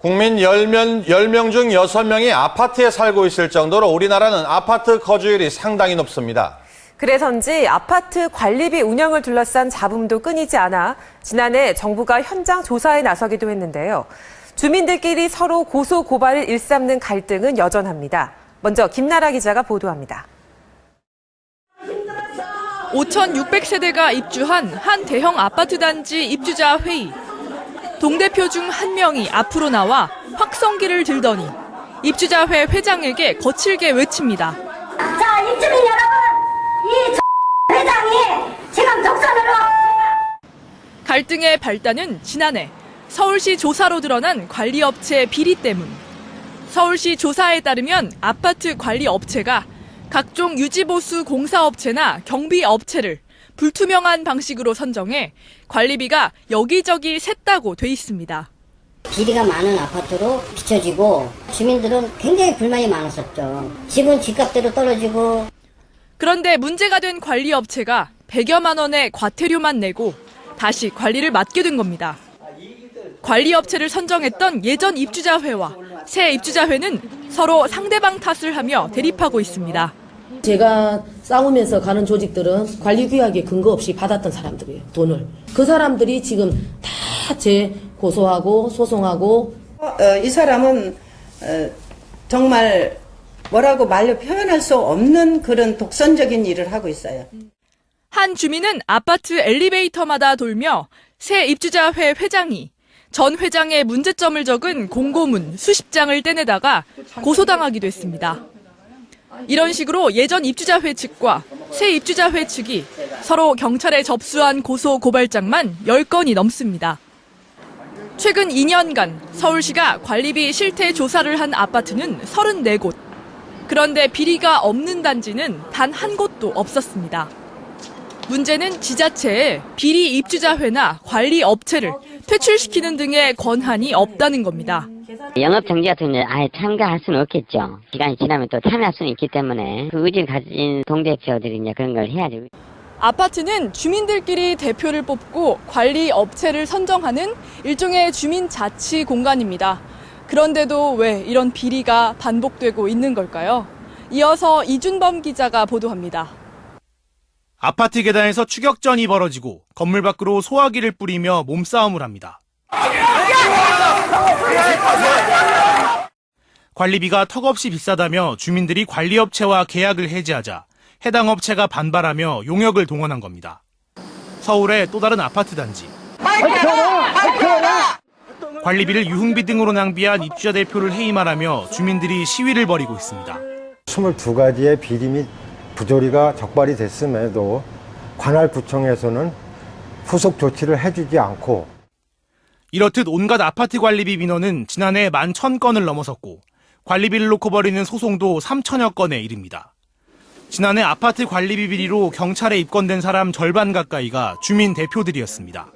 국민 10명 중 6명이 아파트에 살고 있을 정도로 우리나라는 아파트 거주율이 상당히 높습니다. 그래서인지 아파트 관리비 운영을 둘러싼 잡음도 끊이지 않아 지난해 정부가 현장 조사에 나서기도 했는데요. 주민들끼리 서로 고소 고발을 일삼는 갈등은 여전합니다. 먼저 김나라 기자가 보도합니다. 5,600세대가 입주한 한 대형 아파트 단지 입주자 회의. 동대표 중 한 명이 앞으로 나와 확성기를 들더니 입주자회 회장에게 거칠게 외칩니다. 자, 입주민 여러분, 이 회장이 지금 독선으로. 갈등의 발단은 지난해 서울시 조사로 드러난 관리업체 비리 때문. 서울시 조사에 따르면 아파트 관리업체가 각종 유지보수 공사업체나 경비업체를 불투명한 방식으로 선정해 관리비가 여기저기 샜다고 돼 있습니다. 비리가 많은 아파트로 비춰지고 주민들은 굉장히 불만이 많았었죠. 집은 집값대로 떨어지고. 그런데 문제가 된 관리업체가 100여만 원의 과태료만 내고 다시 관리를 맡게 된 겁니다. 관리업체를 선정했던 예전 입주자회와 새 입주자회는 서로 상대방 탓을 하며 대립하고 있습니다. 제가 싸우면서 가는 조직들은 관리규약에 근거 없이 받았던 사람들이에요, 돈을. 그 사람들이 지금 다 제 고소하고 소송하고. 이 사람은 정말 뭐라고 말로 표현할 수 없는 그런 독선적인 일을 하고 있어요. 한 주민은 아파트 엘리베이터마다 돌며 새 입주자회 회장이 전 회장의 문제점을 적은 공고문 수십 장을 떼내다가 고소당하기도 했습니다. 이런 식으로 예전 입주자회 측과 새 입주자회 측이 서로 경찰에 접수한 고소 고발장만 10건이 넘습니다. 최근 2년간 서울시가 관리비 실태 조사를 한 아파트는 34곳. 그런데 비리가 없는 단지는 단 한 곳도 없었습니다. 문제는 지자체에 비리 입주자회나 관리 업체를 퇴출시키는 등의 권한이 없다는 겁니다. 영업정지 같은 경우는 아예 참가할 수는 없겠죠. 기간이 지나면 또 참여할 수는 있기 때문에 그 의지를 가진 동대표들이 이제 그런 걸 해야죠. 아파트는 주민들끼리 대표를 뽑고 관리 업체를 선정하는 일종의 주민 자치 공간입니다. 그런데도 왜 이런 비리가 반복되고 있는 걸까요? 이어서 이준범 기자가 보도합니다. 아파트 계단에서 추격전이 벌어지고 건물 밖으로 소화기를 뿌리며 몸싸움을 합니다. 관리비가 턱없이 비싸다며 주민들이 관리업체와 계약을 해지하자 해당 업체가 반발하며 용역을 동원한 겁니다. 서울의 또 다른 아파트 단지. 관리비를 유흥비 등으로 낭비한 입주자 대표를 해임하라며 주민들이 시위를 벌이고 있습니다. 22가지의 비리 및 부조리가 적발이 됐음에도 관할구청에서는 후속 조치를 해주지 않고. 이렇듯 온갖 아파트 관리비 민원은 지난해 11,000건을 넘어섰고 관리비를 놓고 벌이는 소송도 3천여 건에 이릅니다. 지난해 아파트 관리비 비리로 경찰에 입건된 사람 절반 가까이가 주민 대표들이었습니다.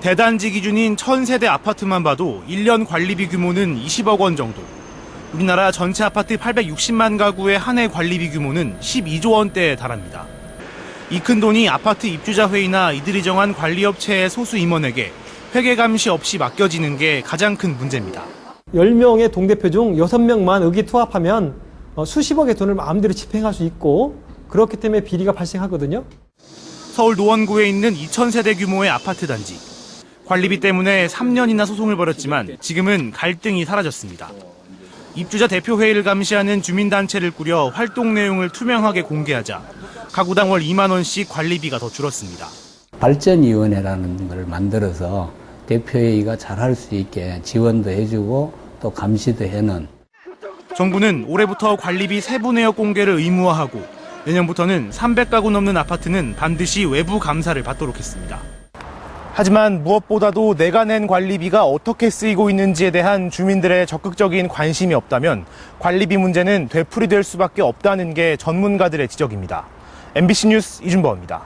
대단지 기준인 1,000세대 아파트만 봐도 1년 관리비 규모는 20억 원 정도. 우리나라 전체 아파트 860만 가구의 한 해 관리비 규모는 12조 원대에 달합니다. 이 큰 돈이 아파트 입주자회의나 이들이 정한 관리업체의 소수 임원에게 회계 감시 없이 맡겨지는 게 가장 큰 문제입니다. 10명의 동대표 중 6명만 의기투합하면 수십억의 돈을 마음대로 집행할 수 있고 그렇기 때문에 비리가 발생하거든요. 서울 노원구에 있는 2,000세대 규모의 아파트 단지. 관리비 때문에 3년이나 소송을 벌였지만 지금은 갈등이 사라졌습니다. 입주자 대표회의를 감시하는 주민단체를 꾸려 활동 내용을 투명하게 공개하자 가구당 월 2만 원씩 관리비가 더 줄었습니다. 발전위원회라는 걸 만들어서 대표회의가 잘할 수 있게 지원도 해주고 또 감시도 해는. 정부는 올해부터 관리비 세부 내역 공개를 의무화하고 내년부터는 300가구 넘는 아파트는 반드시 외부 감사를 받도록 했습니다. 하지만 무엇보다도 내가 낸 관리비가 어떻게 쓰이고 있는지에 대한 주민들의 적극적인 관심이 없다면 관리비 문제는 되풀이될 수밖에 없다는 게 전문가들의 지적입니다. MBC 뉴스 이준범입니다.